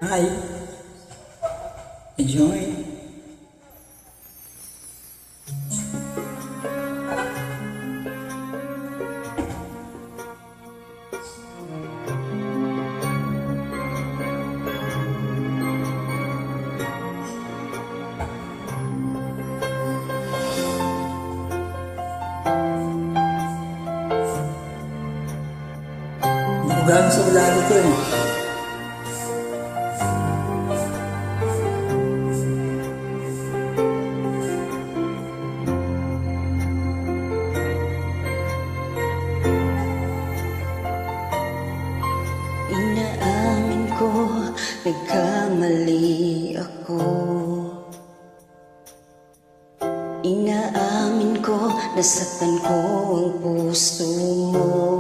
Hi, enjoy. Bukan sebelah itu ni. Inaamin ko, nagkamali ako. Inaamin ko, nasaktan ko ang puso mo.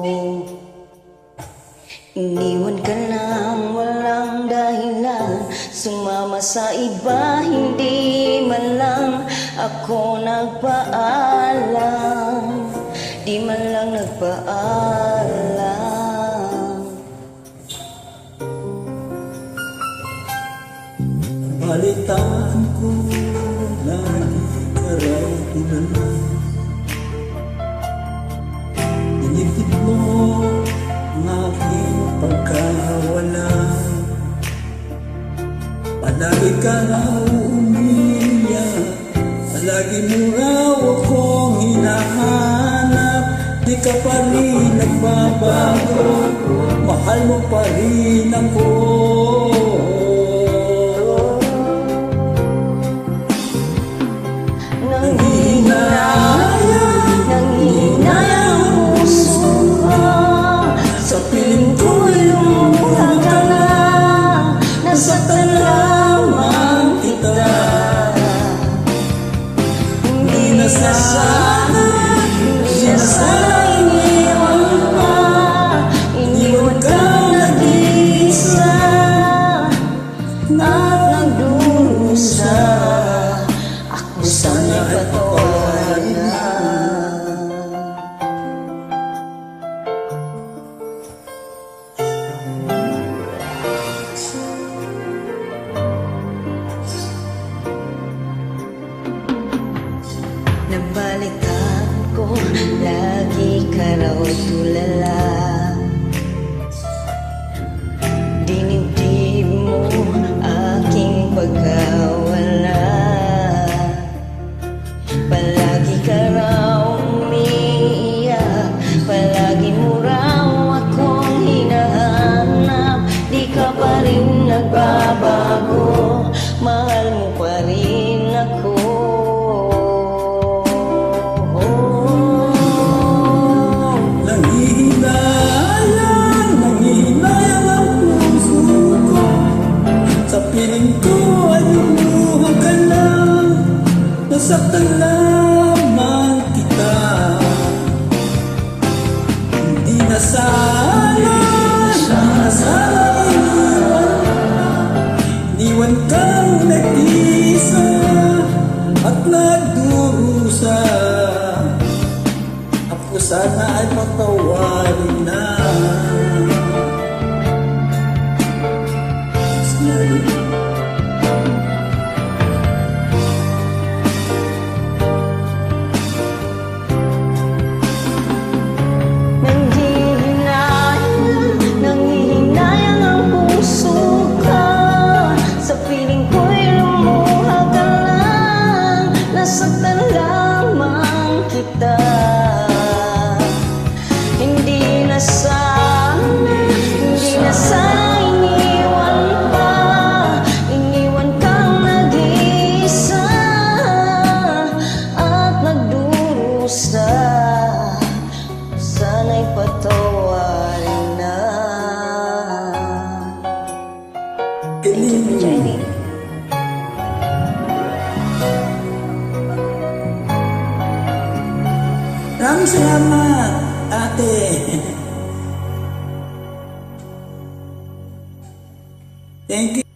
Iniwan ka lang walang dahilan, sumama sa iba, hindi man lang ako nagpaalam. Di man lang nagpaalam. Balitaan ko lagi ka raw kilala. Initid mo ang aking pagkawala. Palagi ka raw umiyak, palagi mo raw akong hinahanap. Di ka pa rin nagbabago, mahal mo pa rin ako. Iniwan kang nag-iisa at nagdurusa. Ako sana'y patawarin na. Nabalitaan ko, lagi ka raw tulala. Dinibdib mo aking pagkawala. Palagi ka raw umiiyak, palagi mo raw akong hinahanap. Di ka pa rin nagbabago, mahal mo pa rin ako. Piling ko ay lumuha ka lang, nasaktan lamang kita. Hindi na sana iniwan kang nag-isa at nagdurusa. Ako sana ay patawarin na. Nanghihinayang ang puso ka, sa piling ko'y lumuha ka lang, nasaktan lamang kita. Hindi na sana iniwan pa, iniwan kang nag-iisa at nagdurusa. Sana'y patawarin na. Thank you for joining. Maraming salamat, ate. Thank you.